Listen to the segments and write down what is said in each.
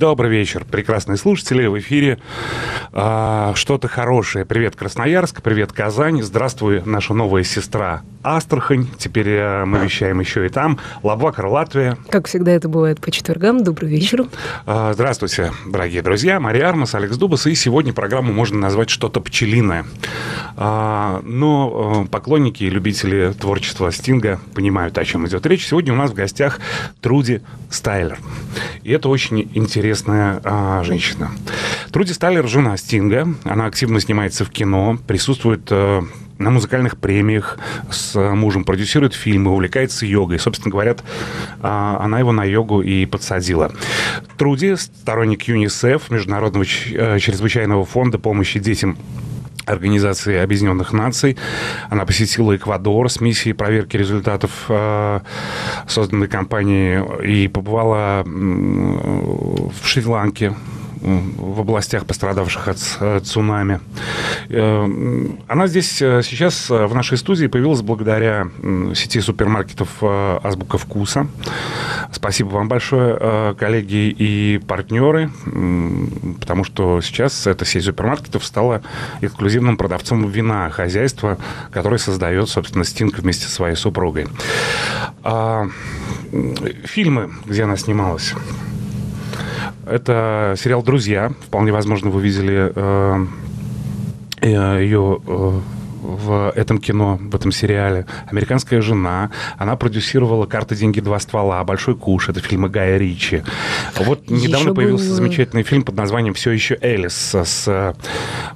Добрый вечер, прекрасные слушатели. В эфире «Что-то хорошее». Привет, Красноярск, привет, Казань. Здравствуй, наша новая сестра Астрахань. Теперь мы вещаем еще и там. Лабвакар, Латвия. Как всегда это бывает по четвергам. Добрый вечер. Здравствуйте, дорогие друзья. Мария Армас, Алекс Дубас. И сегодня программу можно назвать «Что-то пчелиное». Но поклонники и любители творчества Стинга понимают, о чем идет речь. Сегодня у нас в гостях Труди Стайлер. И это очень интересная женщина. Труди Стайлер – жена Стинга. Она активно снимается в кино, присутствует на музыкальных премиях, с мужем продюсирует фильмы, увлекается йогой. Собственно говоря, она его на йогу и подсадила. Труди – сторонник ЮНИСЕФ, Международного чрезвычайного фонда помощи детям Организации Объединенных Наций. Она посетила Эквадор с миссией проверки результатов созданной компании и побывала в Шри-Ланке, в областях, пострадавших от цунами. Она здесь сейчас в нашей студии появилась благодаря сети супермаркетов «Азбука вкуса». Спасибо вам большое, коллеги и партнеры, потому что сейчас эта сеть супермаркетов стала эксклюзивным продавцом вина хозяйства, которое создает, собственно, Стинг вместе со своей супругой. Фильмы, где она снималась. Это сериал «Друзья». Вполне возможно, вы видели ее в этом кино, в этом сериале. «Американская жена». Она продюсировала «Карты, деньги, два ствола», «Большой куш». Это фильмы Гая Ричи. Вот недавно появился замечательный фильм под названием «Все еще Элис» с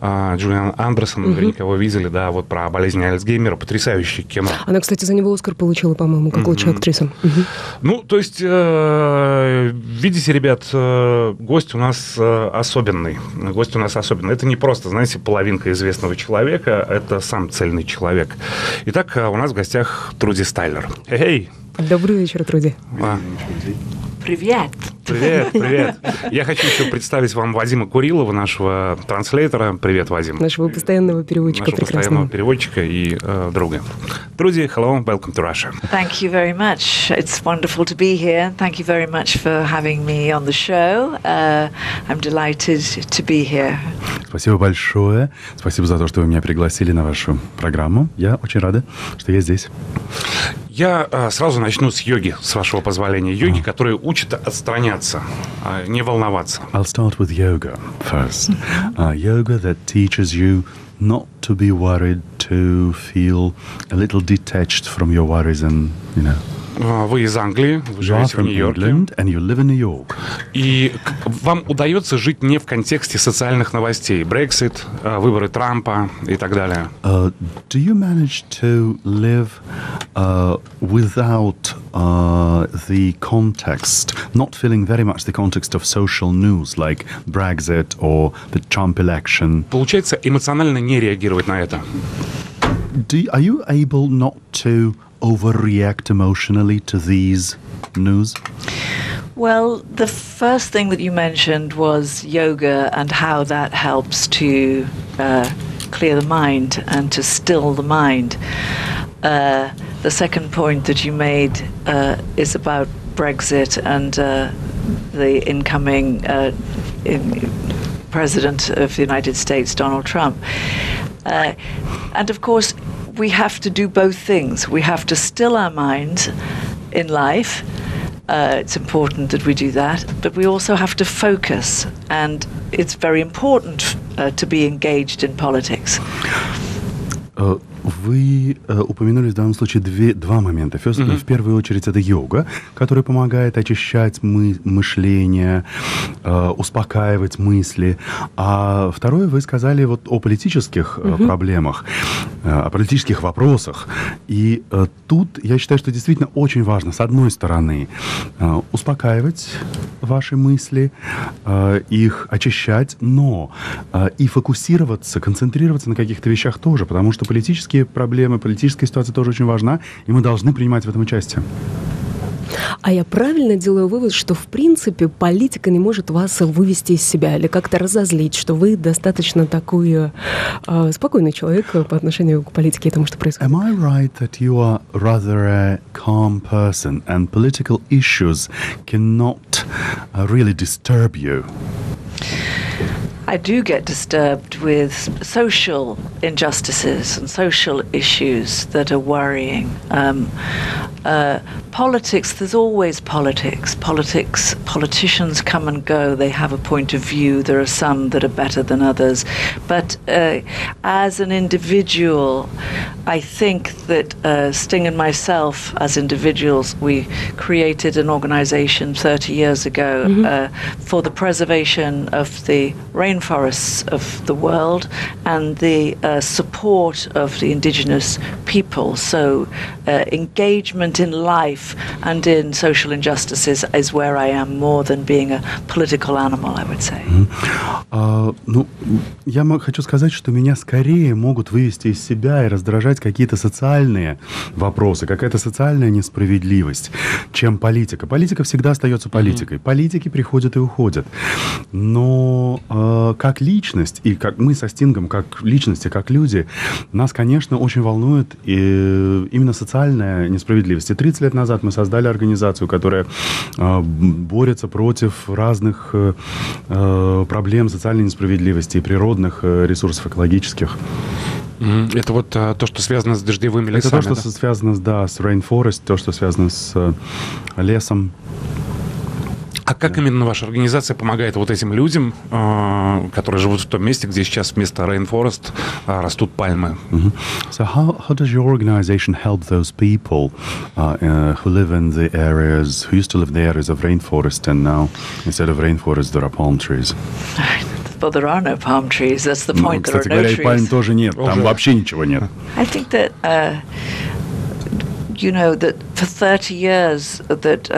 Джулиан Андерсоном. Наверняка вы видели, да, вот про болезнь Альцгеймера. Потрясающее кино. Она, кстати, за него «Оскар» получила, по-моему, как лучшая актриса. Ну, то есть, видите, ребят, гость у нас особенный. Гость у нас особенный. Это не просто, знаете, половинка известного человека. Это сам цельный человек. Итак, у нас в гостях Труди Стайлер. Эй! Добрый вечер, Труди. Привет. Привет, привет. Я хочу еще представить вам Вадима Курилова, нашего транслейтера. Привет, Вадим. Нашего постоянного переводчика прекрасного. Нашего постоянного переводчика и друга. Труди, hello, welcome to Russia. Thank you very much. It's wonderful to be here. Thank you very much for having me on the show. I'm delighted to be here. Спасибо большое. Спасибо за то, что вы меня пригласили на вашу программу. Я очень рада, что я здесь. Я сразу начну с йоги, с вашего позволения. Йоги, которые учат отстраняться, не волноваться. I'll start with yoga first. Yoga that teaches you not to be worried, to feel a little detached from your worries and, you know. Вы из Англии, вы живете в Нью-Йорке. И вам удается жить не в контексте социальных новостей. Брексит, выборы Трампа и так далее. Do you manage to live without the context, not feeling very much the context of social news, like Brexit or the Trump election? Получается эмоционально не реагировать на это. Are you able not to overreact emotionally to these news? Well, the first thing that you mentioned was yoga and how that helps to clear the mind and to still the mind. The second point that you made is about Brexit and the incoming President of the United States, Donald Trump. And of course, we have to do both things. We have to still our minds in life. It's important that we do that, but we also have to focus, and it's very important to be engaged in politics. Вы упомянули в данном случае два момента. В первую очередь это йога, которая помогает очищать мышление, успокаивать мысли. А второе, вы сказали вот о политических проблемах, о политических вопросах. И тут я считаю, что действительно очень важно, с одной стороны, успокаивать ваши мысли, их очищать, но и фокусироваться, концентрироваться на каких-то вещах тоже, потому что политические проблемы, политическая ситуация тоже очень важна, и мы должны принимать в этом участие. А я правильно делаю вывод, что в принципе политика не может вас вывести из себя или как-то разозлить, что вы достаточно такой спокойный человек по отношению к политике и тому, что происходит? Am I right that you are rather a calm person and political issues cannot really disturb you? I do get disturbed with social injustices and social issues that are worrying. Politics, there's always politics. Politicians come and go. They have a point of view. There are some that are better than others. But as an individual, I think that Sting and myself, as individuals, we created an organization 30 years ago for the preservation of the rainforests of the world and the support of the indigenous people. So engagement in life and in social injustices is where I am more than being a political animal, I would say. Я хочу сказать, что меня скорее могут вывести из себя и раздражать какие-то социальные вопросы, какая-то социальная несправедливость, чем политика. Политика всегда остается политикой. Политики приходят и уходят. Но как личность, и как мы со Стингом, как личности, как люди, нас, конечно, очень волнует именно социальная несправедливость. И 30 лет назад мы создали организацию, которая борется против разных проблем социальной несправедливости и природных ресурсов экологических. Это вот то, что связано с дождевыми лесами. Это то, что связано с rainforest, то, что связано с лесом. А как именно ваша организация помогает вот этим людям, которые живут в том месте, где сейчас вместо rainforest растут пальмы? So how does your organization help those people who live in the areas, who used to live in the areas of rainforest, and now instead of rainforest there are palm trees? Well, there are no palm trees. That's the point. Кстати There are no говоря, и пальм trees. тоже нет. Там вообще ничего нет. I think that you know that for 30 years that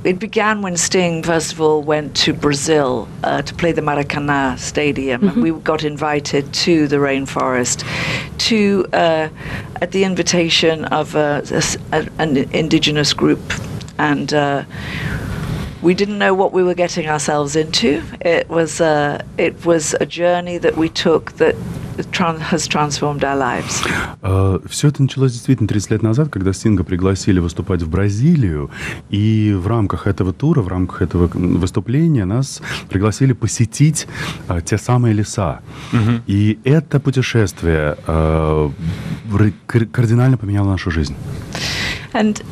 it began when Sting first of all went to Brazil to play the Maracanã Stadium, and we got invited to the rainforest to at the invitation of an indigenous group, and we didn't know what we were getting ourselves into. It was a journey that we took that has transformed our lives. Все это началось действительно 30 лет назад, когда Стинга пригласили выступать в Бразилию, и в рамках этого тура, в рамках этого выступления нас пригласили посетить те самые леса. И это путешествие кардинально поменяло нашу жизнь. And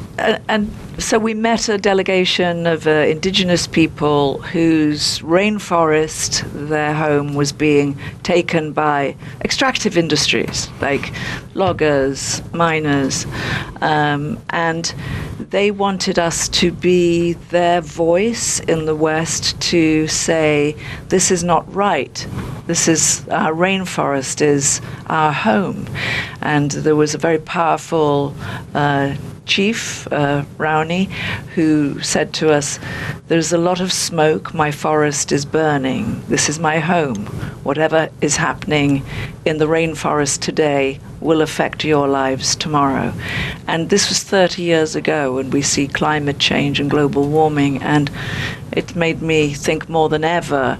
so we met a delegation of indigenous people whose rainforest, their home, was being taken by extractive industries like loggers, miners, and they wanted us to be their voice in the West to say, this is not right. This is, our rainforest is our home. And there was a very powerful chief, Rowney, who said to us, there's a lot of smoke, my forest is burning, this is my home. Whatever is happening in the rainforest today will affect your lives tomorrow. And this was 30 years ago, and we see climate change and global warming, and it made me think more than ever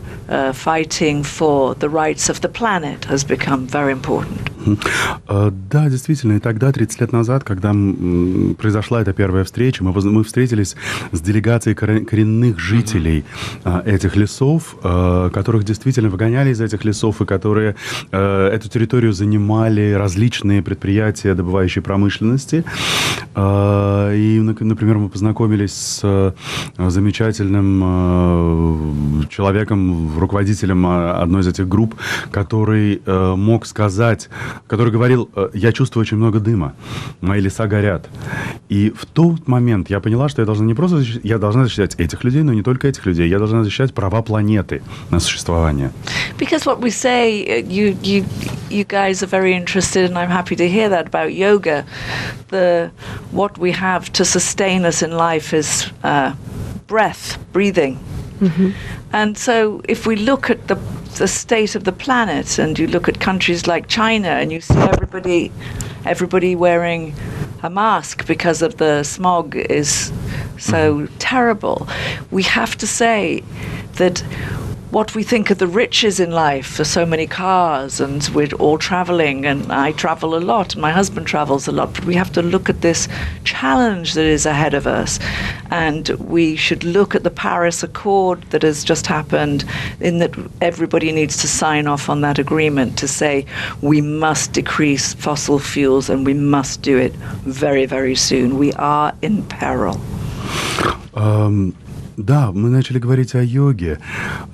fighting for the rights of the planet has become very important. Да, действительно, и тогда, 30 лет назад, когда произошла эта первая встреча, мы встретились с делегацией коренных жителей этих лесов, которых действительно выгоняли из этих лесов, и которые эту территорию занимали различные предприятия добывающей промышленности. И, например, мы познакомились с замечательным человеком, руководителем одной из этих групп, который мог сказать, который говорил, я чувствую очень много дыма, мои леса горят. И в тот момент я поняла, что я должна не просто я должна защищать этих людей, но не только этих людей, я должна защищать права планеты на существование. Because what we say, you guys are very interested, and I'm happy to hear that about yoga. What we have to sustain us in life is breath, breathing. And so if we look at the state of the planet, and you look at countries like China, and you see everybody wearing a mask because of the smog is so terrible, we have to say that what we think are the riches in life are so many cars, and we're all traveling, and I travel a lot, and my husband travels a lot, but we have to look at this challenge that is ahead of us, and we should look at the Paris Accord that has just happened, in that everybody needs to sign off on that agreement to say we must decrease fossil fuels, and we must do it very, very soon. We are in peril. Да, мы начали говорить о йоге,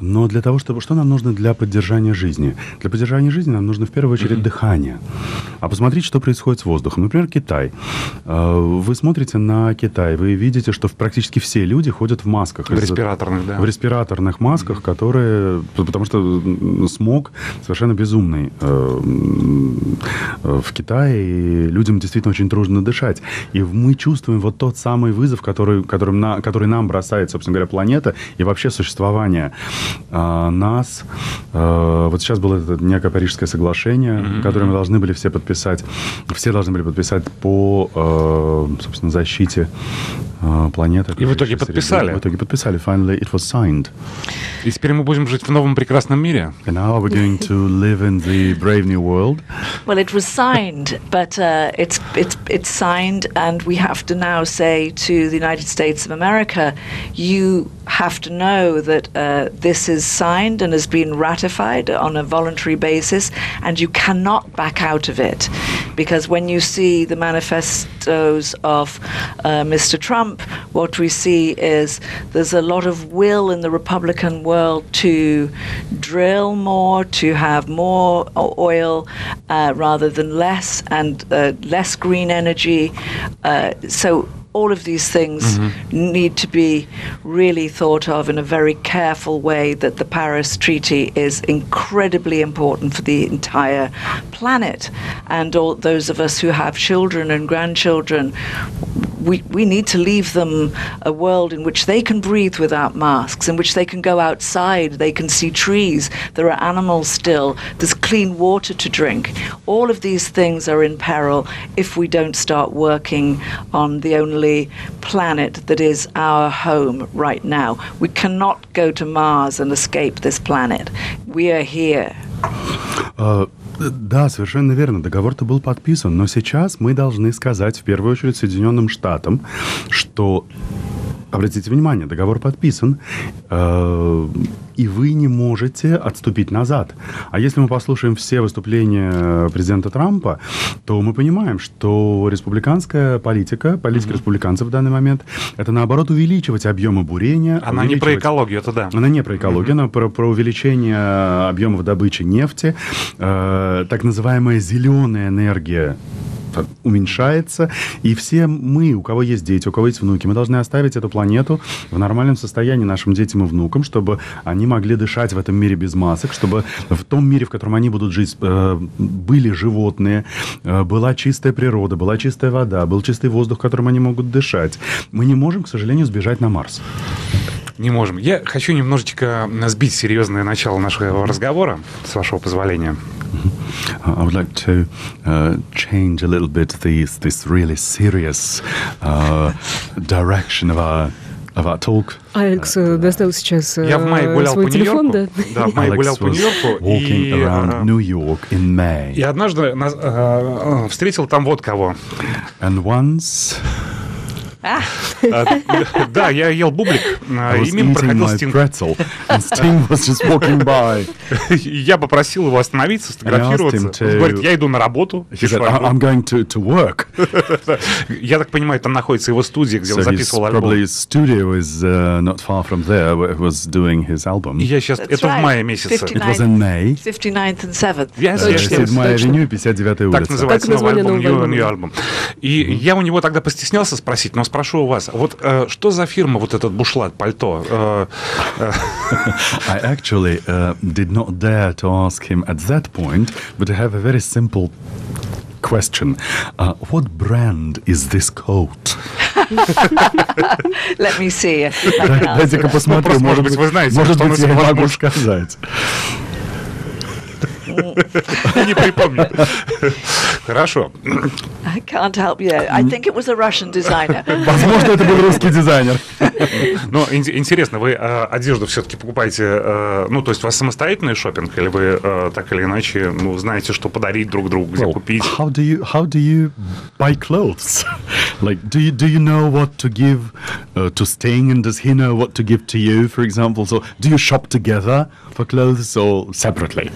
но для того, чтобы... Что нам нужно для поддержания жизни? Для поддержания жизни нам нужно в первую очередь дыхание. А посмотрите, что происходит с воздухом. Например, Китай. Вы смотрите на Китай, вы видите, что практически все люди ходят в масках. В респираторных, да. В респираторных масках, которые... Потому что смог совершенно безумный в Китае, и людям действительно очень трудно дышать. И мы чувствуем вот тот самый вызов, который нам бросает, собственно говоря, планета и вообще существование нас. Вот сейчас было это некое Парижское соглашение, которое мы должны были все подписать. Все должны были подписать по, собственно, защите планеты. И в итоге подписали. В итоге подписали. Finally, it was signed. И теперь мы будем жить в новом прекрасном мире. And now we're going to live in the brave new world. Well, it was signed, but it's signed, and we have to now say to the United States of America, you have to know that this is signed and has been ratified on a voluntary basis, and you cannot back out of it. Because when you see the manifestos of Mr. Trump, what we see is there's a lot of will in the Republican world to drill more, to have more oil rather than less, and less green energy. So all of these things need to be really thought of in a very careful way, that the Paris Treaty is incredibly important for the entire planet. And all those of us who have children and grandchildren, we need to leave them a world in which they can breathe without masks, in which they can go outside, they can see trees, there are animals still, there's clean water to drink. All of these things are in peril if we don't start working on the only planet that is our home right now. We cannot go to Mars and escape this planet. We are here. Да, совершенно верно. Договор-то был подписан. Но сейчас мы должны сказать, в первую очередь, Соединенным Штатам, что, обратите внимание, договор подписан, и вы не можете отступить назад. А если мы послушаем все выступления президента Трампа, то мы понимаем, что республиканская политика республиканцев в данный момент, это, наоборот, увеличивать объемы бурения. Она не про экологию, это да. Она не про экологию, она про увеличение объемов добычи нефти, так называемая зеленая энергия уменьшается, и все мы, у кого есть дети, у кого есть внуки, мы должны оставить эту планету в нормальном состоянии нашим детям и внукам, чтобы они могли дышать в этом мире без масок, чтобы в том мире, в котором они будут жить, были животные, была чистая природа, была чистая вода, был чистый воздух, которым они могут дышать. Мы не можем, к сожалению, сбежать на Марс. Не можем. Я хочу немножечко сбить серьезное начало нашего разговора, с вашего позволения. I would like to change a little bit this really serious direction of our talk. Алекс достал сейчас Я в мае гулял свой по телефон, Нью-Йорку. Да, в мае гулял по Нью-Йорку. Walking around New York in May. И однажды встретил там вот кого. And once... Да, я ел бублик, и мимо проходил Стинг. Я попросил его остановиться, сфотографироваться. Он говорит, я иду на работу. I'm going to work. Я так понимаю, там находится его студия, где он записывал альбом. Probably his studio is not far from there, where he was doing his album. И я сейчас... Это в мае месяце. It was in May. 59th and 7th. 7-я авеню, 59-я улица. Так называется новый альбом, New Album. И я у него тогда постеснялся спросить, но спрошу у вас, вот что за фирма вот этот бушлат, пальто? I actually did not dare to ask him at that point, but I have a very simple question. What brand is this coat? Let me see. Дайте-ка посмотрю, может быть, вы знаете, может что быть, он я из могу сказать. Не припомню. Хорошо. I can't help you. I think it was a Russian designer. Возможно, это был русский дизайнер. Но интересно, вы одежду все-таки покупаете, ну, то есть у вас самостоятельный шопинг, или вы так или иначе, ну, знаете, что подарить друг другу, где купить? How do you buy clothes? Like, do you know what to give to Sting, and does he know what to give to you, for example? So, do you shop together for clothes or separately?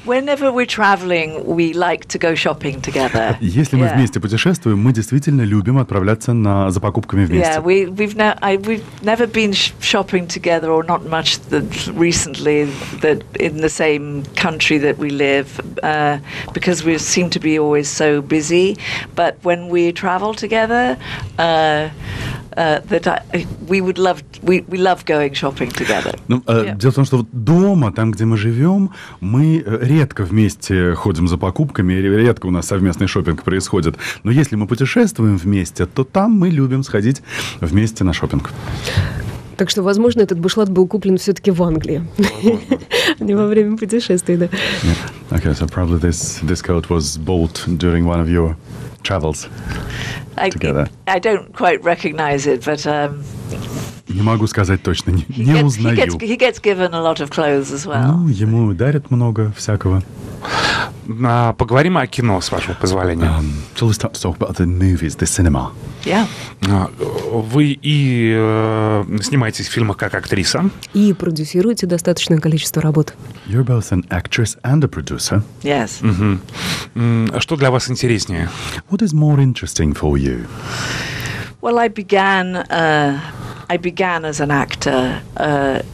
Whenever we're traveling, we like to go shopping together. Если мы вместе путешествуем, мы действительно любим отправляться за покупками вместе. Yeah, we've never been shopping together, or not much recently, that in the same country that we live, because we seem to be always so busy. But when we travel together, we love going shopping together. Дело в том, что дома, там, где мы живем, мы редко вместе ходим за покупками, редко у нас совместный шопинг происходит. Но если мы путешествуем вместе, то там мы любим сходить вместе на шопинг. Так что, возможно, этот бушлат был куплен все-таки в Англии, не во время путешествий, да. Okay, so probably this coat was bought during one of your travels together. I don't quite recognize it, but не могу сказать точно, не узнаю. He gets given a lot of clothes as well. Ну, ему дарят много всякого. Поговорим о кино, с вашего позволения. So let's talk about the movies, the cinema. Yeah. Вы и снимаетесь в фильмах как актриса. И продюсируете достаточное количество работ. You're both an actress and a producer. Yes. Что для вас интереснее? What is more interesting for you? Well, I began as an actor.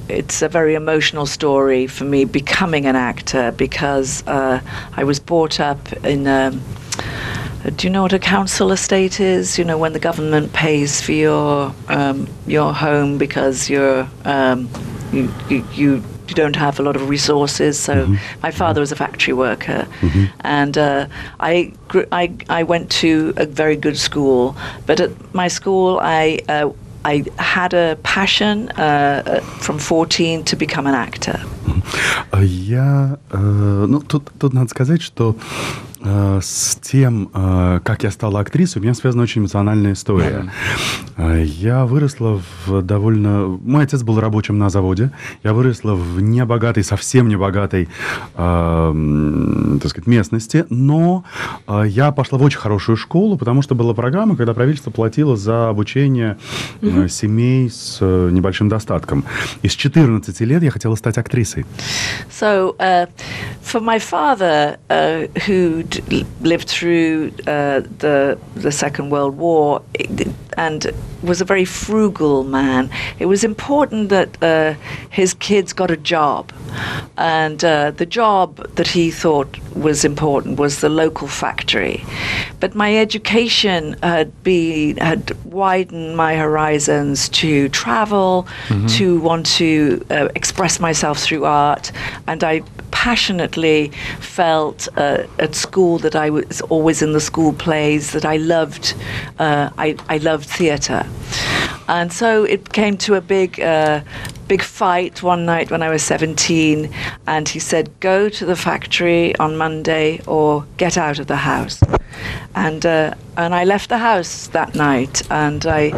It's a very emotional story for me becoming an actor, because I was brought up in do you know what a council estate is? You know, when the government pays for your home because you don't have a lot of resources. So my father was a factory worker, and I went to a very good school. But at my school, I had a passion from 14 to become an actor. Тут надо сказать, что с тем, как я стала актрисой, у меня связана очень эмоциональная история. Я выросла Мой отец был рабочим на заводе. Я выросла в небогатой, совсем небогатой, так сказать, местности. Но я пошла в очень хорошую школу, потому что была программа, когда правительство платило за обучение семей с небольшим достатком. И с 14 лет я хотела стать актрисой. So, for my father, who lived through the Second World War and was a very frugal man, it was important that his kids got a job. And the job that he thought was important was the local factory. But my education had widened my horizons to travel, to want to express myself through art, and I passionately felt at school that I was always in the school plays, that I loved theatre. And so it came to a big fight one night when I was 17, and he said, go to the factory on Monday or get out of the house. And I left the house that night, and I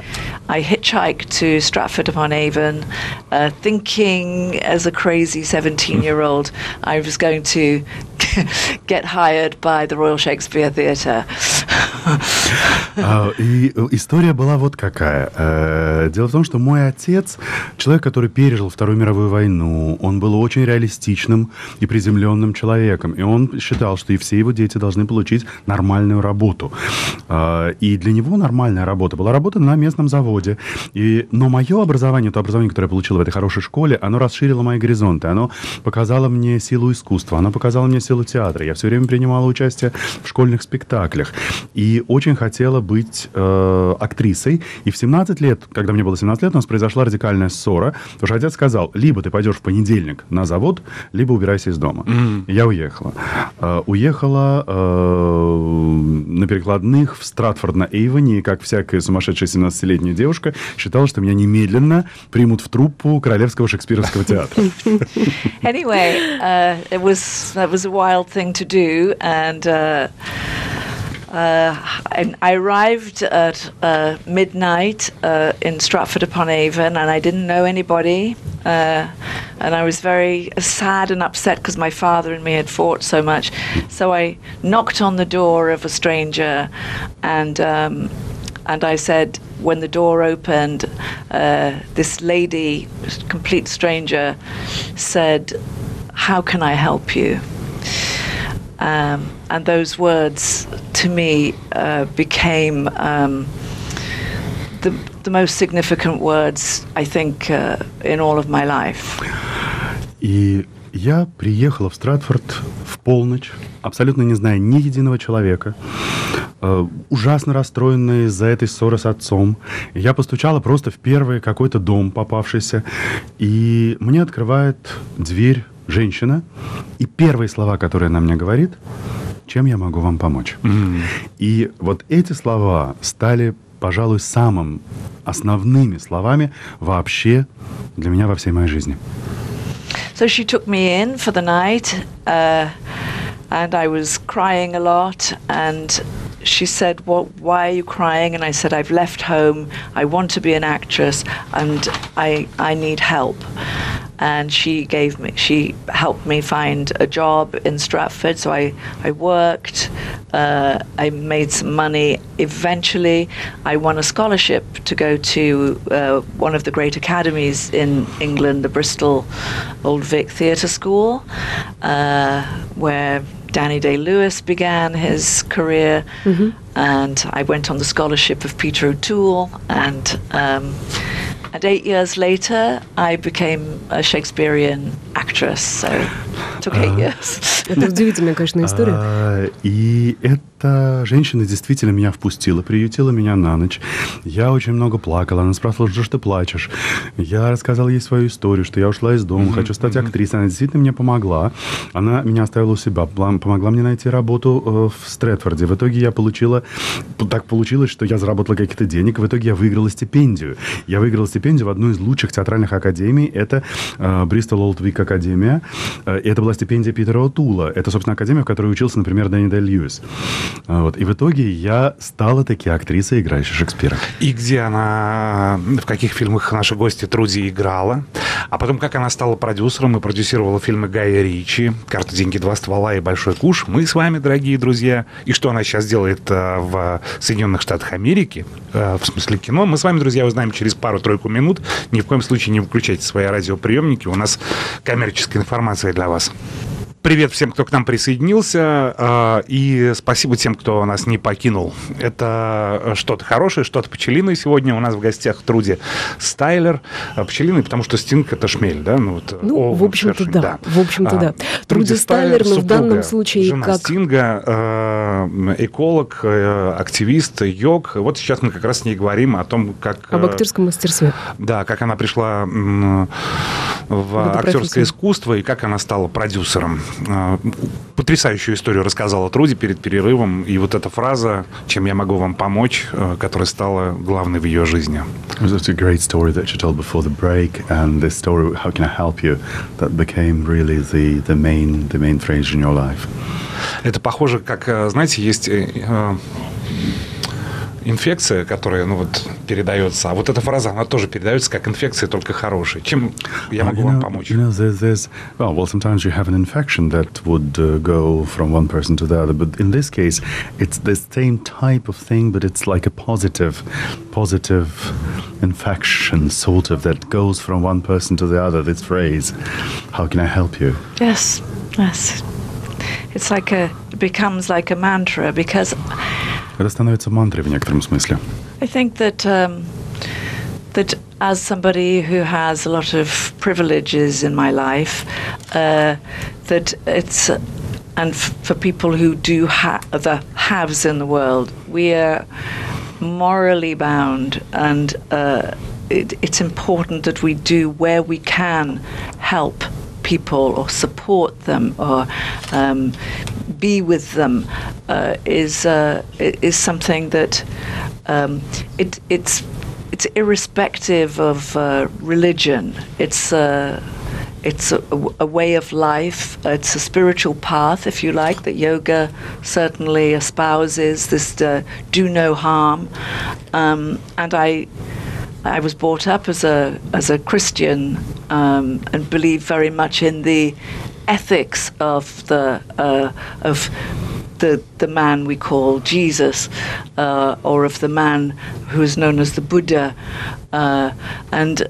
hitchhiked to Stratford-upon-Avon, thinking as a crazy 17-year-old I was going to get hired by the Royal Shakespeare Theatre. И история была вот какая. Дело в том, что мой отец, человек, который пережил Вторую мировую войну, он был очень реалистичным и приземленным человеком. И он считал, что и все его дети должны получить нормальную работу. И для него нормальная работа была работа на местном заводе. Но мое образование, то образование, которое я получил в этой хорошей школе, оно расширило мои горизонты. Оно показало мне силу искусства, оно показало мне силу театра. Я все время принимала участие в школьных спектаклях. И очень хотела быть актрисой. И в 17 лет, когда мне было 17 лет, у нас произошла радикальная ссора. Потому что отец сказал, либо ты пойдешь в понедельник на завод, либо убирайся из дома. Я уехала. Уехала на перекладных в Стратфорд-на-Эйвоне, как всякая сумасшедшая 17-летняя девушка, девушка считала, что меня немедленно примут в труппу Королевского шекспировского театра. Anyway, that was a wild thing to do, and I arrived at midnight in Stratford-upon-Avon, and I didn't know anybody, and I was very sad and upset because my father and me had fought so much. So I knocked on the door of a stranger, and I said, when the door opened, this lady, complete stranger, said, "How can I help you?" And those words to me became the most significant words, I think, in all of my life. И я приехала в Стратфорд в полночь, абсолютно не зная ни единого человека, ужасно расстроенная из-за этой ссоры с отцом. Я постучала просто в первый какой-то дом попавшийся, и мне открывает дверь женщина, и первые слова, которые она мне говорит: чем я могу вам помочь? И вот эти слова стали, пожалуй, самыми основными словами вообще для меня во всей моей жизни. So she took me in for the night, and I was crying a lot, and she said, why are you crying? And I said, I've left home, I want to be an actress, and I need help. And she helped me find a job in Stratford, so I worked, I made some money. Eventually, I won a scholarship to go to one of the great academies in England, the Bristol Old Vic Theatre School, where Danny Day-Lewis began his career, and I went on the scholarship of Peter O'Toole, and 8 years later, I became a Shakespearean actress, so it took 8 years. Это удивительная, конечно, история. И эта женщина действительно меня впустила, приютила меня на ночь. Я очень много плакала. Она спрашивала, что ж ты плачешь? Я рассказал ей свою историю, что я ушла из дома, хочу стать актрисой. Она действительно мне помогла. Она меня оставила у себя, помогла мне найти работу в Стрэдфорде. В итоге так получилось, что я заработала каких-то денег. В итоге я выиграла стипендию. Я выиграла стипендию в одну из лучших театральных академий. Это Bristol Old Vic Академия. Это была стипендия Питера О'Тула. Это, собственно, академия, в которой учился, например, Дэнни Day-Льюис. Вот. И в итоге я стала таки актрисой, играющей Шекспира. И где она, в каких фильмах наша гостья Труди играла, а потом как она стала продюсером и продюсировала фильмы Гая Ричи «Карта, деньги, два ствола» и «Большой куш». Мы с вами, дорогие друзья, и что она сейчас делает в Соединенных Штатах Америки, в смысле кино, мы с вами, друзья, узнаем через пару-тройку минут. Ни в коем случае не выключайте свои радиоприемники, у нас коммерческая информация для вас. Привет всем, кто к нам присоединился, и спасибо тем, кто нас не покинул. Это что-то хорошее, что-то пчелиное. Сегодня у нас в гостях Труди Стайлер. Пчелиный, потому что стинг — это шмель, да? В общем-то, да. В общем-то, да. Труди Стайлер, но в данном случае жена как... стинга, эколог, активист, йог. Вот сейчас мы как раз с ней говорим о том, как... Об актерском мастерстве. Да, как она пришла в актерское искусство и как она стала продюсером. Потрясающую историю рассказала Труди перед перерывом. И вот эта фраза «Чем я могу вам помочь», которая стала главной в ее жизни. It was a great story that she told before the break, and this story, "How can I help you?" that became really the main phrase in your life. Это похоже, как, знаете, есть... инфекция, которая, передается. А вот эта фраза, она тоже передается как инфекция, только хорошая. Чем я могу вам помочь? Sometimes you have an infection that would go from one person to the other. But in this case, it's the same type of thing, but it's like a positive infection, sort of, that goes from one person to the other. This phrase, "How can I help you?" Yes. It's it becomes like a mantra, because Это становится мантрой в некотором смысле. I think that as somebody who has a lot of privileges in my life, that it's and for people who do the haves in the world, we are morally bound, and it's important that we do where we can help people or support them or be with them is something that it's it's irrespective of religion. It's a way of life. It's a spiritual path, if you like, that yoga certainly espouses, this do no harm. And I was brought up as a Christian and believe very much in the ethics of the man we call Jesus, or of the man who is known as the Buddha, and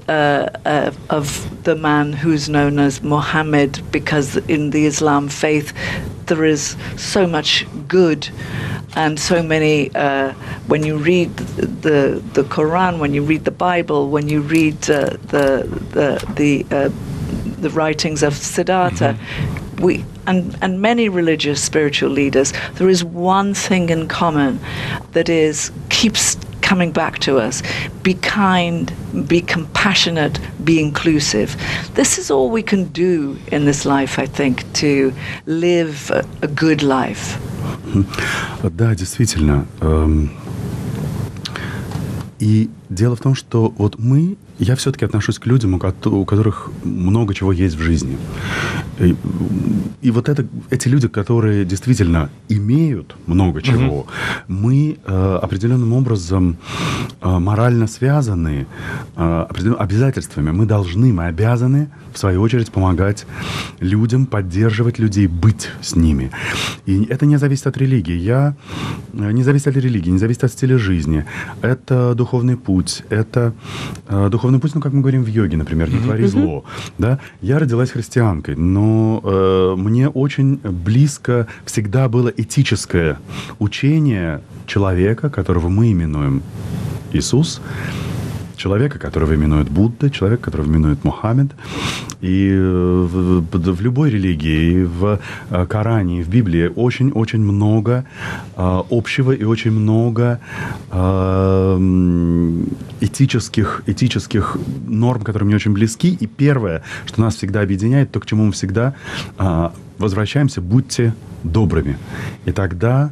of the man who's known as Muhammad, because in the Islam faith there is so much good and so many. When you read the Quran, when you read the Bible, when you read the writings of Siddhartha, and many religious spiritual leaders, there is one thing in common that keeps coming back to us: be kind, be compassionate, be inclusive. This is all we can do in this life, I think, to live a good life. Да, действительно. И дело в том, что вот я все-таки отношусь к людям, у которых много чего есть в жизни. И вот эти люди, которые действительно имеют много чего, мы определенным образом морально связаны определенными обязательствами. Мы обязаны, в свою очередь, помогать людям, поддерживать людей, быть с ними. И это не зависит от религии. Не зависит от религии, не зависит от стиля жизни. Это духовный путь. Это духовный путь, как мы говорим в йоге, например, не твори зло. Да? Я родилась христианкой, но мне очень близко всегда было этическое учение человека, которого мы именуем Иисус, человека, которого именуют Будда, человека, которого именуют Мухаммед. И в любой религии, и в Коране, и в Библии очень-очень много общего и очень много этических норм, которые мне очень близки. И первое, что нас всегда объединяет, то, к чему мы всегда возвращаемся: будьте добрыми. И тогда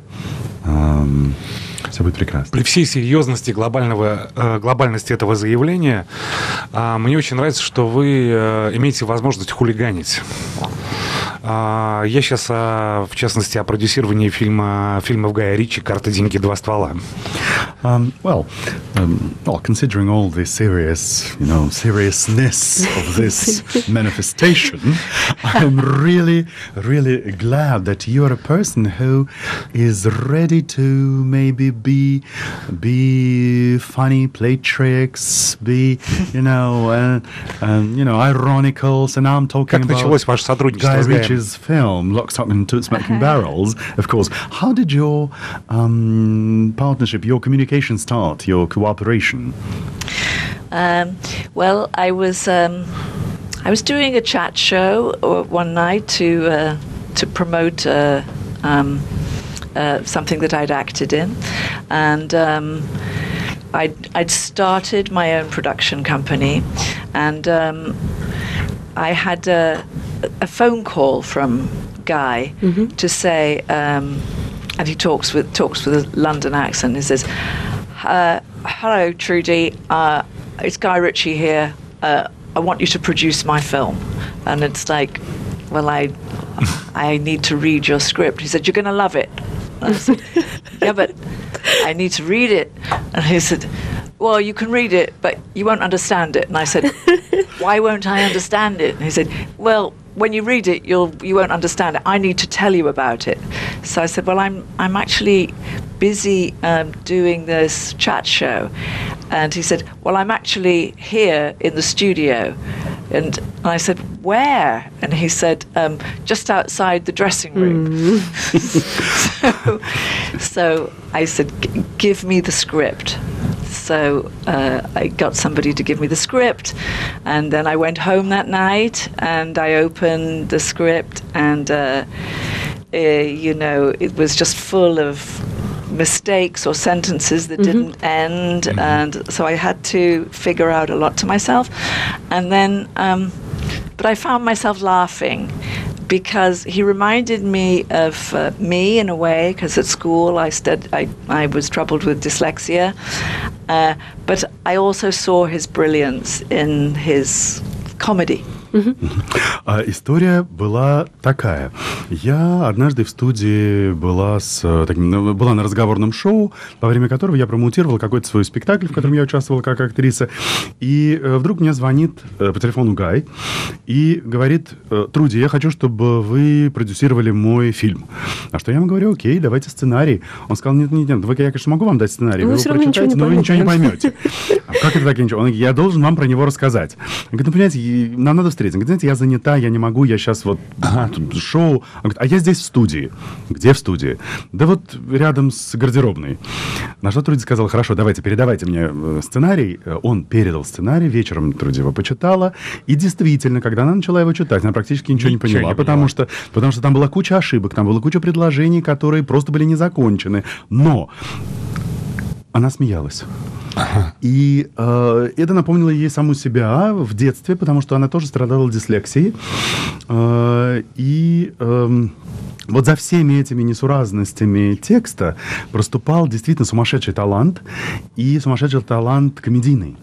все будет прекрасно. При всей серьезности глобальности этого заявления, мне очень нравится, что вы имеете возможность хулиганить. Я сейчас, в частности, о продюсировании фильмов Гая Ричи «Карта, деньги, два ствола». Well, considering all the seriousness of this manifestation, I'm really, really glad that you're a person who is ready to maybe be funny, play tricks, be, ironical. So now I'm talking about Guy Ritchie's film, Lock, Stock and Two Smoking Barrels, of course. How did your partnership, your communication start, your cooperation? Well, I was doing a chat show one night to promote something that I'd acted in, and I'd started my own production company, and I had a phone call from Guy to say, and he talks with a London accent. He says, "Hello, Trudy. It's Guy Ritchie here. I want you to produce my film." And it's like, well, I need to read your script. He said, "You're going to love it." And I said, "Yeah, but I need to read it." And he said, "Well, you can read it, but you won't understand it." And I said, "Why won't I understand it?" And he said, "Well, when you read it, you won't understand it. I need to tell you about it." So I said, "Well, I'm actually busy doing this chat show." And he said, "Well, I'm actually here in the studio." And I said, "Where?" And he said, "Just outside the dressing room." So I said, "Give me the script." So I got somebody to give me the script, and then I went home that night and I opened the script, and it was just full of mistakes or sentences that didn't end, and so I had to figure out a lot to myself. And then, but I found myself laughing, because he reminded me of me in a way, because at school I was troubled with dyslexia, but I also saw his brilliance in his comedy. История была такая. Я однажды в студии была на разговорном шоу, во время которого я промоутировал какой-то свой спектакль, в котором я участвовал как актриса. И вдруг мне звонит по телефону Гай и говорит: Труди, я хочу, чтобы вы продюсировали мой фильм. На что я ему говорю: окей, давайте сценарий. Он сказал: нет, я, конечно, могу вам дать сценарий, вы его прочитаете, но вы ничего не поймете. Как это так, ничего? Он говорит: я должен вам про него рассказать. Я говорю: ну, понимаете, нам надо встретиться. Он говорит: знаете, я занята, я не могу, я сейчас вот шоу. Он говорит: а я здесь в студии. Где в студии? Да вот рядом с гардеробной. На что Труди сказал: хорошо, передавайте мне сценарий. Он передал сценарий, вечером Труди его почитала. И действительно, когда она начала его читать, она практически ничего не поняла, потому что там была куча ошибок, там была куча предложений, которые просто были не закончены. Но она смеялась. И это напомнило ей саму себя в детстве, потому что она тоже страдала дислексией. Вот за всеми этими несуразностями текста проступал действительно сумасшедший талант, и сумасшедший талант комедийный.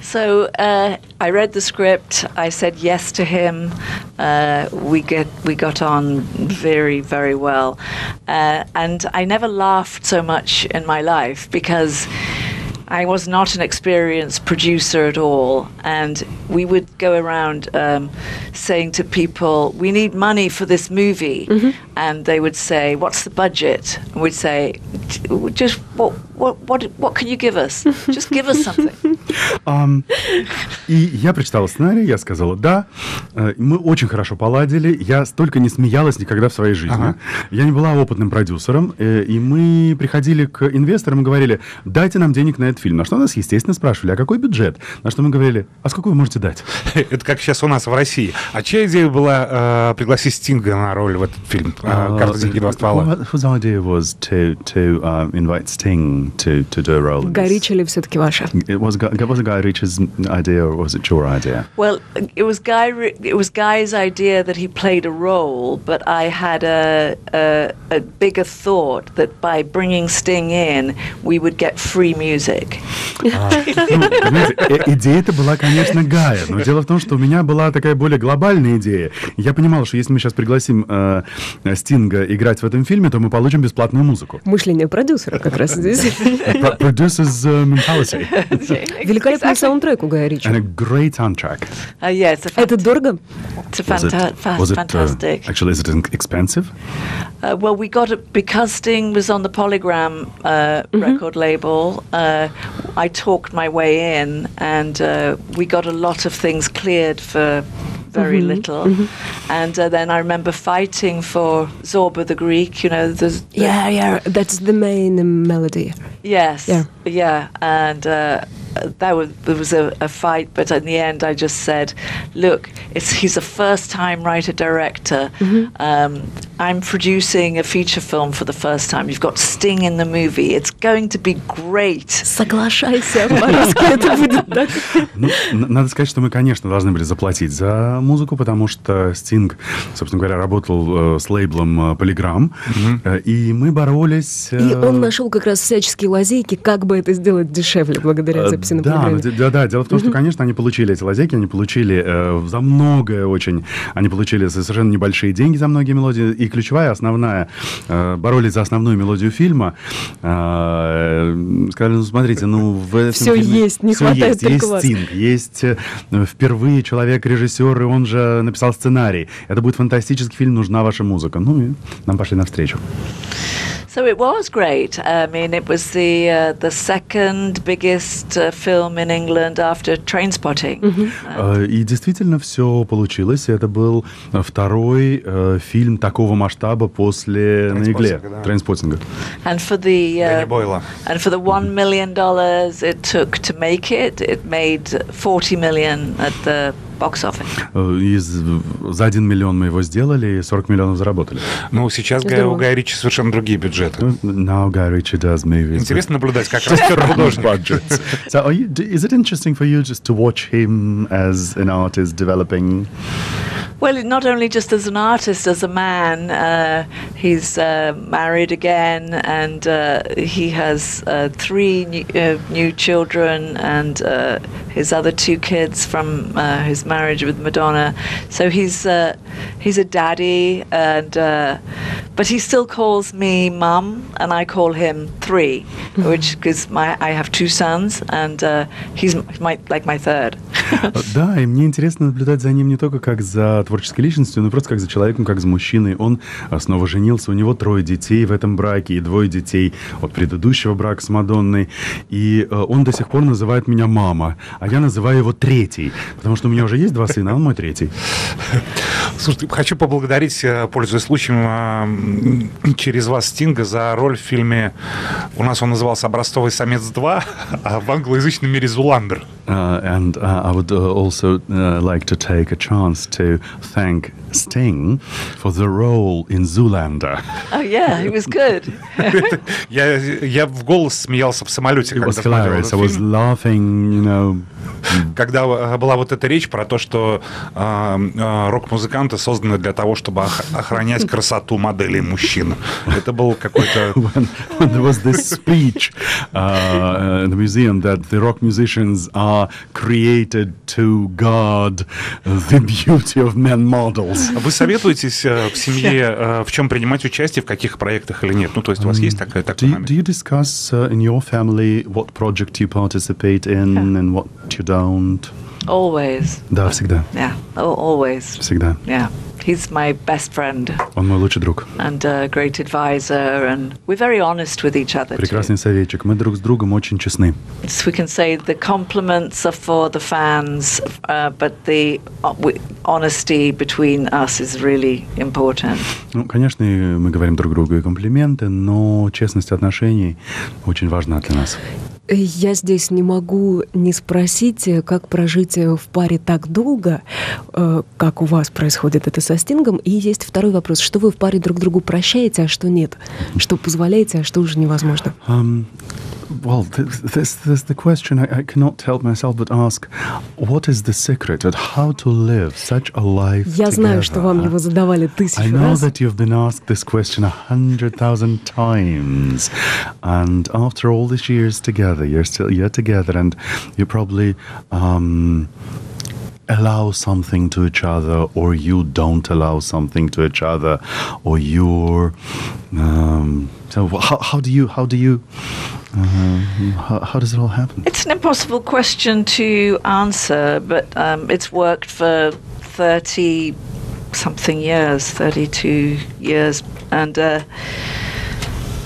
So I read the script. I said yes to him. We got on very, very well, and I never laughed so much in my life because I was not an experienced producer at all, and we would go around saying to people, "We need money for this movie," and they would say, "What's the budget?" And we'd say, "Just what can you give us? Just give us something." И я прочитала сценарий, я сказала «да». Мы очень хорошо поладили. Я столько не смеялась никогда в своей жизни. Я не была опытным продюсером. И мы приходили к инвесторам и говорили: дайте нам денег на этот фильм. На что нас, естественно, спрашивали: а какой бюджет? На что мы говорили: а сколько вы можете дать? Это как сейчас у нас в России. А чья идея была пригласить Стинга на роль в этот фильм? «Карта, деньги, два ствола». Whose idea was to invite Sting to do a role? Гай Ричи ли все-таки ваша? Was it Guy Ritchie's idea or was it your idea? Well, it was Guy's idea that he played a role, but I had a bigger thought that by bringing Sting in, we would get free music. Идея-то была, конечно, Гая, но дело в том, что у меня была такая более глобальная идея. Я понимал, что если мы сейчас пригласим Стинга играть в этом фильме, то мы получим бесплатную музыку. Мышление продюсера как раз здесь. Producer's mentality. Великолепный саундтрек у Гая Ричи. And a great soundtrack. Это дорого? It's fantastic. Actually, is it expensive? Well, we got it because Sting was on the Polygram record label. I talked my way in, and we got a lot of things cleared for very little. And then I remember fighting for Zorba the Greek, you know. That's the main melody. Yes. Yeah. And there was a fight, but in the end I just said, look, he's a first-time writer-director. I'm producing a feature film for the first time. You've got Sting in the movie. It's going to be great. Соглашайся, по-русски это будет так. Надо сказать, что мы, конечно, должны были заплатить за музыку, потому что Стинг, собственно говоря, работал с лейблом Polygram, и мы боролись... И он нашел как раз всяческие лазейки, как бы это сделать дешевле, благодаря записи на Polygram. Да, дело в том, что, конечно, они получили эти лазейки, они получили за многое очень, они получили совершенно небольшие деньги за многие мелодии, и ключевая, основная, боролись за основную мелодию фильма, сказали: ну, смотрите, в этом все фильме есть, не хватает только вас. Есть Стинг, есть впервые человек-режиссер, и он же написал сценарий. Это будет фантастический фильм, нужна ваша музыка. Ну, и нам пошли навстречу. So it was great. I mean, it was the second biggest film in England after Trainspotting. И действительно все получилось. Это был второй фильм такого масштаба после «На игле», Trainspotting. And for the $1 million it took to make it made $40 million at the box office. За 1 миллион мы его сделали, и 40 миллионов заработали. Ну, сейчас у Гая Ричи совершенно другие бюджеты. Now Guy Ritchie does movies. Интересно наблюдать, как растет художник. So is it interesting for you just to watch him as an artist developing? Well, not only just as an artist, as a man, he's married again, and he has 3 new children, and his other 2 kids from his marriage with Madonna. So he's a daddy, and but he still calls me mum, and I call him 3, which because I have 2 sons, and he's like my third. Да, и мне интересно наблюдать за ним не только как за творческой личностью, но просто как за человеком, как за мужчиной. Он снова женился, у него 3 детей в этом браке и 2 детей от предыдущего брака с Мадонной. И он до сих пор называет меня мама, а я называю его 3-й, потому что у меня уже есть 2 сына, а он мой 3-й. Слушайте, хочу поблагодарить, пользуясь случаем, через вас Стинга за роль в фильме, у нас он назывался «Образцовый самец 2», а в англоязычном мире «Зуландер». And I would also like to take a chance to thank Sting for the role in Zoolander. Oh yeah, it was good. Я в голос смеялся в самолете, когда смотрел этот I was фильм. laughing, you know. Когда была вот эта речь про то, что рок-музыканты созданы для того, чтобы охранять красоту моделей мужчин. Это был какой-то... When there was this speech in the museum that the rock musicians are created to guard the beauty of men models. Вы советуетесь в семье, в чем принимать участие, в каких проектах или нет? Ну, то есть у вас есть такой момент? Do you discuss in your family what project you participate in and what you don't? Always. Да, всегда. Yeah, always. Всегда. Yeah. He's my best friend. Он мой лучший друг. And a great advisor, and we're very honest with each other. Прекрасный советчик. Мы друг с другом очень честны. So we can say the compliments are for the fans, but the honesty between us is really important. Ну, конечно, мы говорим друг другу и комплименты, но честность отношений очень важна для нас. Я здесь не могу не спросить, как прожить в паре так долго, как у вас происходит это со Стингом. И есть второй вопрос. Что вы в паре друг другу прощаете, а что нет? Что позволяете, а что уже невозможно? Well, there's the question I cannot help myself but ask, what is the secret at how to live such a life Я знаю, что вам его задавали 1000 I know раз. that you've been asked this question 100,000 times, and after all these years together, you're together, and you probably allow something to each other, or you don't allow something to each other, or you're so how does it all happen? It's an impossible question to answer, but it's worked for 30-something years, 32 years, and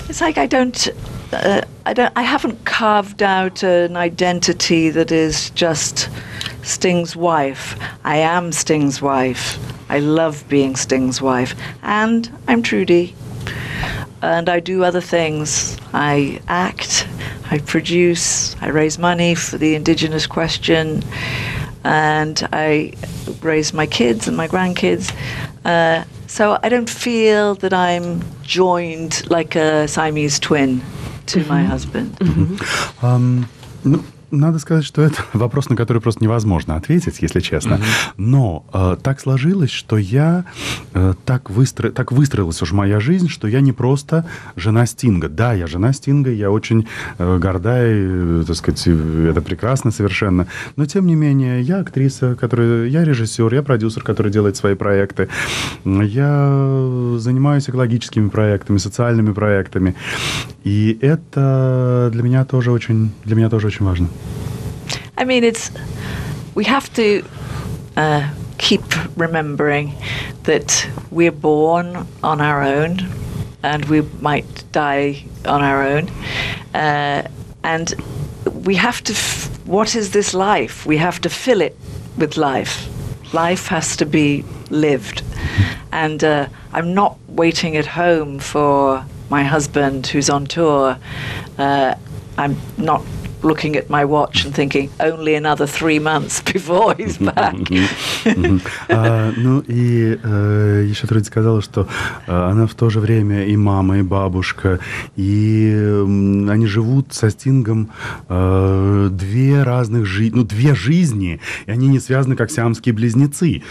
it's like I haven't carved out an identity that is just Sting's wife. I am Sting's wife. I love being Sting's wife, and I'm Trudy. And I do other things. I act, I produce, I raise money for the Indigenous question, and I raise my kids and my grandkids. So I don't feel that I'm joined like a Siamese twin to my husband. Надо сказать, что это вопрос, на который просто невозможно ответить, если честно. Но так сложилось, что я так выстроилась уж моя жизнь, что я не просто жена Стинга. Да, я жена Стинга, я очень горда, и, так сказать, это прекрасно совершенно. Но, тем не менее, я актриса, я режиссер, я продюсер, который делает свои проекты. Я занимаюсь экологическими проектами, социальными проектами. И это для меня тоже очень важно. I mean, we have to keep remembering that we're born on our own and we might die on our own. And we have to, what is this life? We have to fill it with life. Life has to be lived. And I'm not waiting at home for my husband who's on tour. I'm not looking at my watch and thinking, only another 3 months before he's back. Ну и еще Труди сказала, что она в то же время и мама, и бабушка, и они живут со Стингом две жизни, и они не связаны как сиамские близнецы.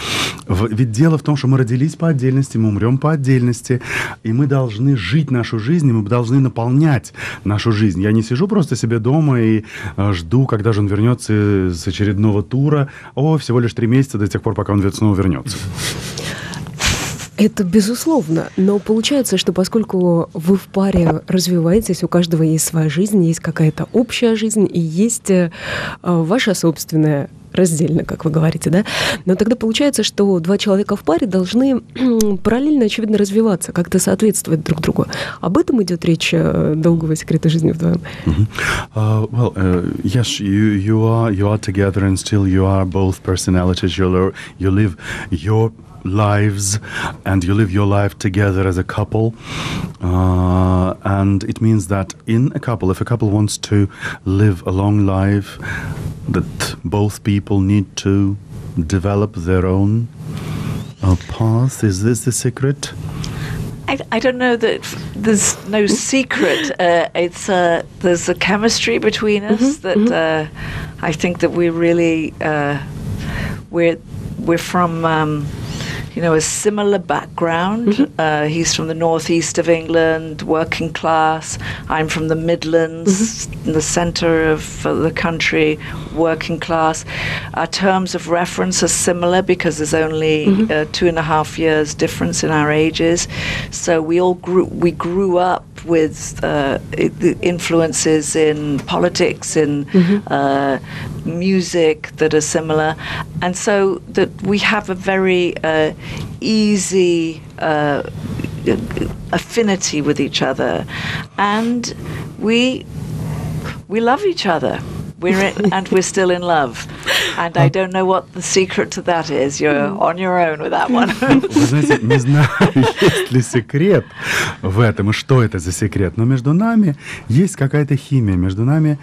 Ведь дело в том, что мы родились по отдельности, мы умрем по отдельности, и мы должны жить нашу жизнь, и мы должны наполнять нашу жизнь. Я не сижу просто себе дома и жду, когда же он вернется с очередного тура. Всего лишь 3 месяца до тех пор, пока он снова вернется. Это безусловно, но получается, что поскольку вы в паре развиваетесь, у каждого есть своя жизнь, есть какая-то общая жизнь и есть ваша собственная раздельно, как вы говорите, да? Но тогда получается, что 2 человека в паре должны параллельно, очевидно, развиваться, как-то соответствовать друг другу. Об этом идет речь долгого секрета жизни вдвоем. Yes, you are together and still you are both personalities. You live your lives and you live your life together as a couple, and it means that in a couple, if a couple wants to live a long life, that both people need to develop their own path. Is this the secret? I don't know that there's no secret. It's there's a chemistry between us that I think that we really we're from a similar background. He's from the northeast of England, working class. I'm from the Midlands, in the centre of the country, working class. Our terms of reference are similar because there's only 2.5 years difference in our ages. So we grew up with the influences in politics, in music that are similar, and so that we have a very easy affinity with each other, and we love each other. We're still in love. And I don't know what the secret to that is. You're on your own with that one. Вы знаете, не знаю, есть ли секрет в этом, и что это за секрет, но между нами есть какая-то химия, между нами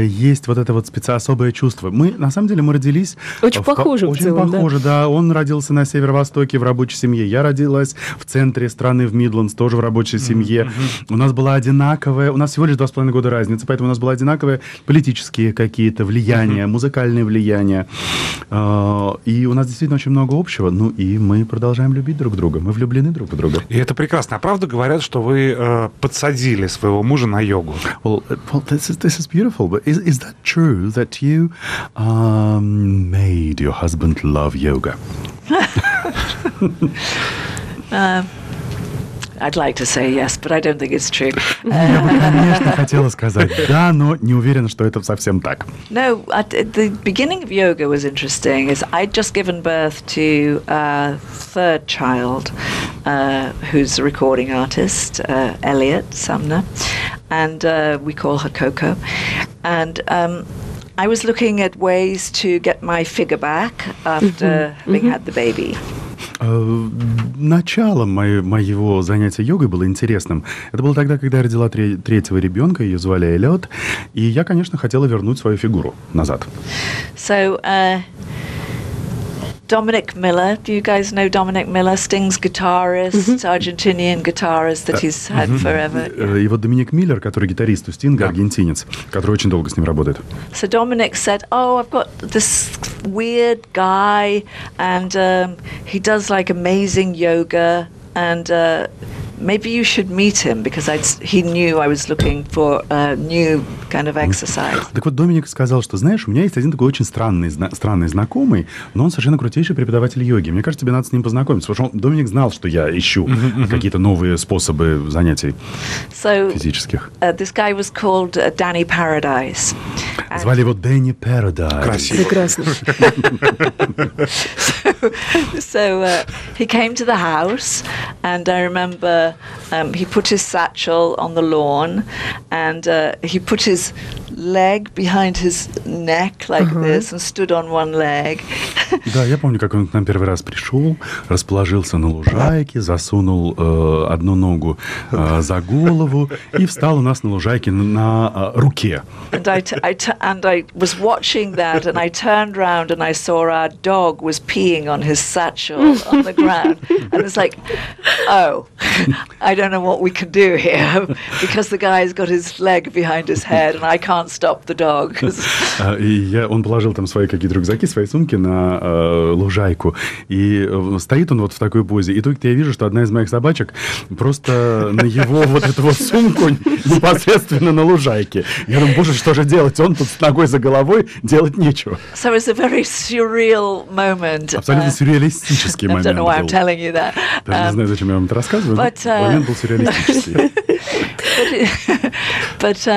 есть вот это вот особое чувство. На самом деле, мы родились... Очень похожи в целом, похожи, да. Он родился на северо-востоке в рабочей семье, я родилась в центре страны, в Мидлендс, тоже в рабочей семье. У нас была одинаковая... У нас всего лишь 2,5 года разницы, поэтому у нас была одинаковая политические какие-то влияния, музыкальные влияния. И у нас действительно очень много общего. Ну и мы продолжаем любить друг друга. Мы влюблены друг в друга. И это прекрасно. А правда говорят, что вы подсадили своего мужа на йогу? Well, this is beautiful. But is that true that you made your husband love yoga? I'd like to say yes, but I don't think it's true. Я бы, конечно, хотела сказать да, но не уверена, что это совсем так. No, the beginning of yoga was interesting. I'd just given birth to a 3rd child, who's a recording artist, Elliot Sumner, and we call her Coco. And I was looking at ways to get my figure back after having had the baby. Начало моего занятия йогой было интересным. Это было тогда, когда я родила 3-го ребенка, ее звали Эллиот, и я, конечно, хотела вернуть свою фигуру назад. So, Dominic Miller, do you guys know Dominic Miller, Sting's guitarist, Argentinian guitarist that he's had forever? И вот Доминик Миллер, который гитарист у Стинга, аргентинец, который очень долго с ним работает. So Dominic said, I've got this weird guy, and he does like amazing yoga, and maybe you should meet him, because he knew I was looking for a new kind of exercise. Так вот, Доминик сказал, что, знаешь, у меня есть один такой очень странный знакомый, но он совершенно крутейший преподаватель йоги. Мне кажется, тебе надо с ним познакомиться, потому что Доминик знал, что я ищу какие-то новые способы занятий физических. This guy was called Danny Paradise. Звали его Дэнни Paradise. Красиво. Прекрасно. So he came to the house, and I remember he put his satchel on the lawn, and he put his leg behind his neck like this and stood on one leg. Да, я помню, как он к нам первый раз пришел, расположился на лужайке, засунул одну ногу за голову и встал у нас на лужайке на руке. And I was watching that, and I turned round and I saw our dog was peeing on his satchel on the ground. And it's like, oh, I don't know what we can do here because the guy's got his leg behind his head and I can't stop the dog. И он положил там свои какие-то рюкзаки, свои сумки на лужайку. И стоит он вот в такой позе. И тут я вижу, что одна из моих собачек просто на его вот эту вот сумку непосредственно на лужайке. Я думаю, боже, что же делать? Он тут с ногой за головой, делать нечего. So it's a very surreal moment. Абсолютно сюрреалистический момент. I don't know why I'm telling you that. Даже не знаю, зачем я вам это рассказываю, но момент был сюрреалистический. But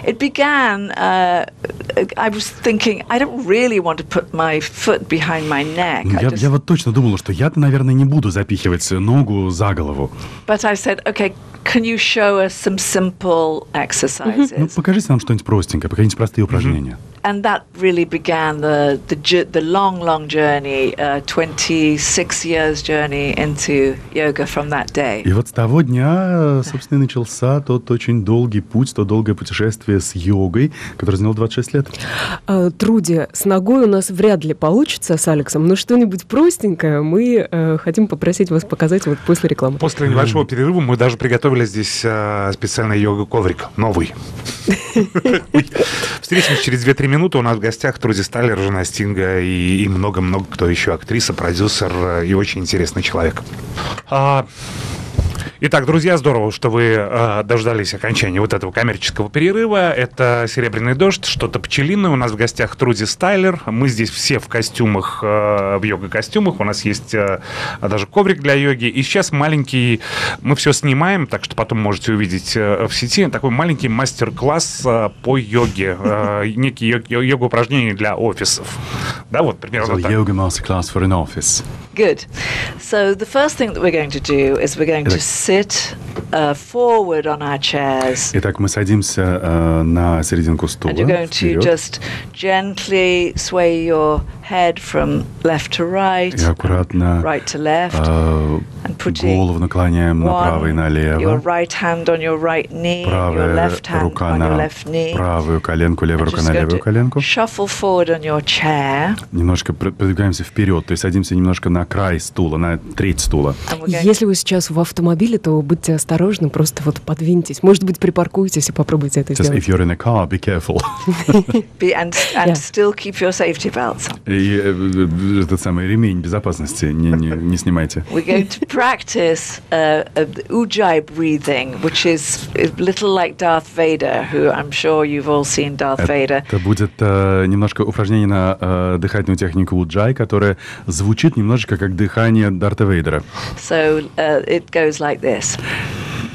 it began, I was thinking, I don't really want to put my foot behind my neck. Я вот точно думала, что я-то, наверное, не буду запихивать ногу за голову. But I said, okay, can you show us some simple exercises? Ну, покажите нам что-нибудь простенькое, покажите простые упражнения. And that really began the long journey, 26 years journey into yoga from that day. И вот с того дня, собственно, и начался тот очень долгий путь, то долгое путешествие с йогой, которое заняло 26 лет. Труди, с ногой у нас вряд ли получится с Алексом, но что-нибудь простенькое мы хотим попросить вас показать вот после рекламы. После небольшого перерыва мы даже приготовили здесь специальный йога-коврик, новый. Встретимся через 2-3 минуты. У нас в гостях Труди Стайлер, жена Стинга, и много-много кто еще. Актриса, продюсер и очень интересный человек. Итак, друзья, здорово, что вы дождались окончания вот этого коммерческого перерыва. Это «Серебряный дождь», что-то пчелиное. У нас в гостях Труди Стайлер. Мы здесь все в костюмах, в йога-костюмах. У нас есть даже коврик для йоги. И сейчас маленький... Мы все снимаем, так что потом можете увидеть в сети. Такой маленький мастер-класс по йоге. Некие йога-упражнения для офисов. Да, вот примерно так. Yoga masterclass for an office. Good. So the first thing that we're going to do is we're going to sit forward on our chairs. Итак, мы садимся на серединку стула. And you're going to just gently sway your head from left to right, и аккуратно right to left, and putting голову наклоняем направо и налево. Your right hand on your right knee, your left hand on your left knee. Правую коленку, левая рука на левую коленку. Shuffle forward on your chair. Немножко продвигаемся вперед, то есть садимся немножко на край стула, на треть стула. Если вы сейчас в автомобиле, то будьте осторожны, просто вот подвиньтесь. Может быть, припаркуйтесь и попробуйте это сделать. If you're in a car, be careful. And still keep your safety belts on. И этот самый ремень безопасности не снимайте. We're going to practice Ujjayi breathing, which is a little like Darth Vader, who I'm sure you've all seen Darth Vader. Это будет немножко упражнение на дыхательную технику Ujjayi, которая звучит немножечко как дыхание Дарта Вейдера. So it goes like this.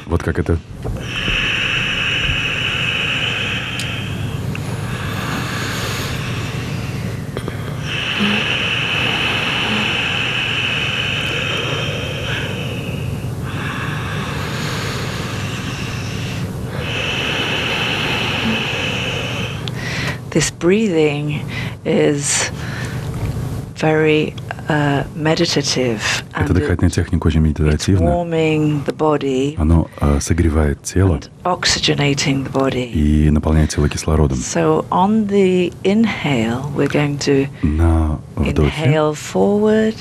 Вот как это. This breathing is very meditative. Эта дыхательная техника очень медитативна. Оно согревает тело и наполняет тело кислородом. So on the inhale, we're going to inhale forward,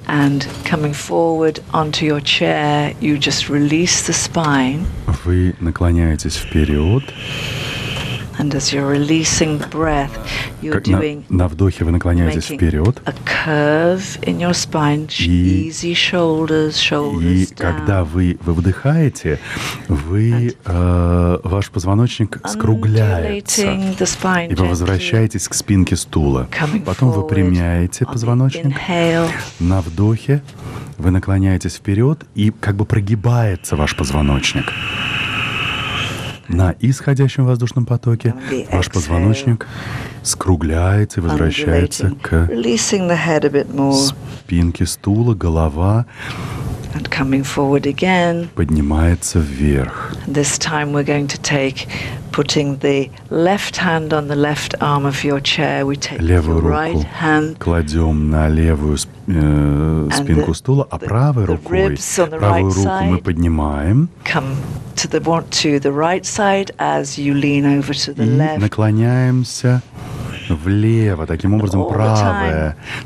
and coming forward onto your chair, you just release the spine. Вы наклоняетесь вперед. And as you're releasing the breath, you're doing на вдохе вы наклоняетесь вперед. A curve in your spine, easy shoulders down. И когда вы вдыхаете, ваш позвоночник скругляется, и вы возвращаетесь к спинке стула. Потом вы выпрямяете позвоночник. На вдохе вы наклоняетесь вперед, и как бы прогибается ваш позвоночник. На исходящем воздушном потоке ваш позвоночник скругляется и возвращается к спинке стула, голова And coming forward again. Поднимается вверх. This time we're going to take, putting the left hand on the left arm of your chair. We take Левую your right руку hand. кладем на левую спинку стула, а правой рукой правую руку мы поднимаем. Come to the right side as you lean over to the left. И наклоняемся влево. Таким образом,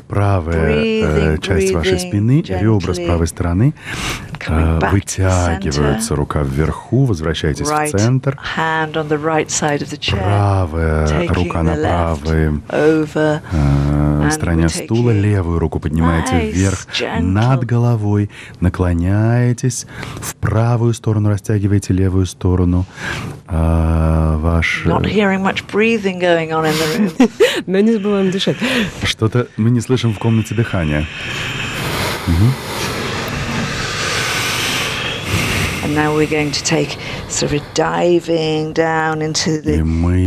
правая часть вашей спины, ребра с правой стороны вытягиваются, рука вверху, возвращайтесь в центр. Правая рука на правой стороне стула, левую руку поднимаете вверх над головой, наклоняетесь в правую сторону, растягиваете левую сторону. Not hearing much breathing going on in the room. Но не забываем дышать. Что-то мы не слышим в комнате дыхания. And now we're going to take sort of diving down into the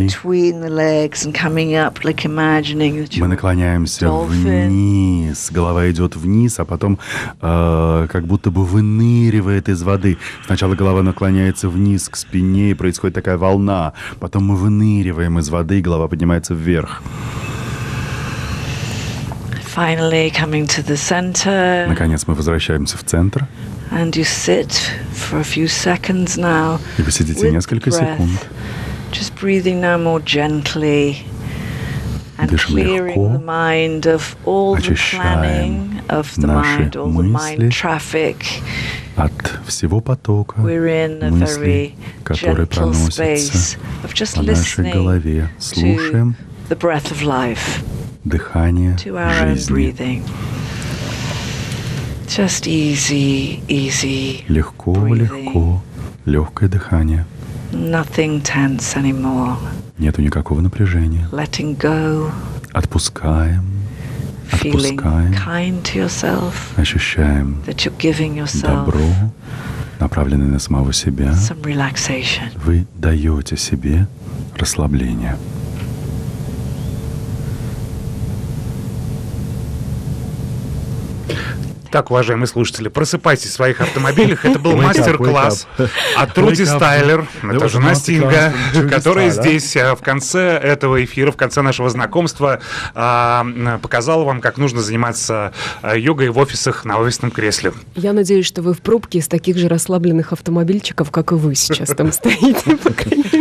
between the legs and coming up, like imagining that мы наклоняемся вниз, голова идет вниз, а потом как будто бы выныривает из воды. Сначала голова наклоняется вниз к спине, и происходит такая волна. Потом мы выныриваем из воды, и голова поднимается вверх. Finally coming to the center. Наконец мы возвращаемся в центр. And you sit for a few seconds now. И вы сидите несколько секунд. Just breathing now more gently. And clearing the mind of all the planning of the mind, all the mind traffic. От всего потока мыслей, которые проносятся по нашей голове. Слушаем дыхание жизни. Just easy, easy. Легко, легко, легкое дыхание. Nothing tense anymore. Нету никакого напряжения. Letting go. Отпускаем. Feeling kind to yourself. Ощущаем that you're giving yourself добро, направленное на самого себя. Some relaxation. Вы даете себе расслабление. Так, уважаемые слушатели, просыпайтесь в своих автомобилях. Это был мастер-класс от Труди Стайлер, это жена Стинга, которая здесь в конце этого эфира, в конце нашего знакомства показала вам, как нужно заниматься йогой в офисах на офисном кресле. Я надеюсь, что вы в пробке из таких же расслабленных автомобильчиков, как и вы сейчас там стоите.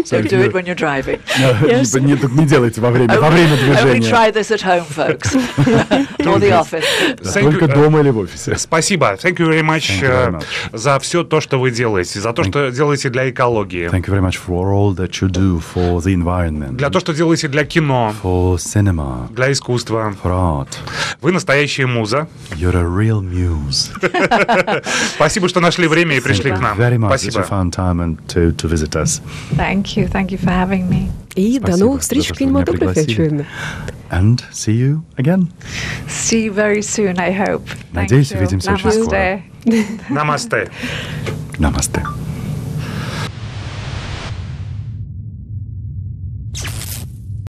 Don't do it when you're driving. Не делайте во время движения. Only try this at home, folks. Or the office. Только дома или в офисе. Спасибо. Thank you very much за все то, что вы делаете, за то, что делаете для экологии. Thank you very much for all that you do for the environment. Для того, что делаете для кино. For cinema. Для искусства. For art. Вы настоящая муза. You're a real muse. Спасибо, что нашли время и пришли к нам. Спасибо. To visit us. Thank you for having me. И до новых встреч в кинематографе, очевидно. And see you again. See you very soon, I hope. Надеюсь, увидимся очень скоро. Намасте. Намасте.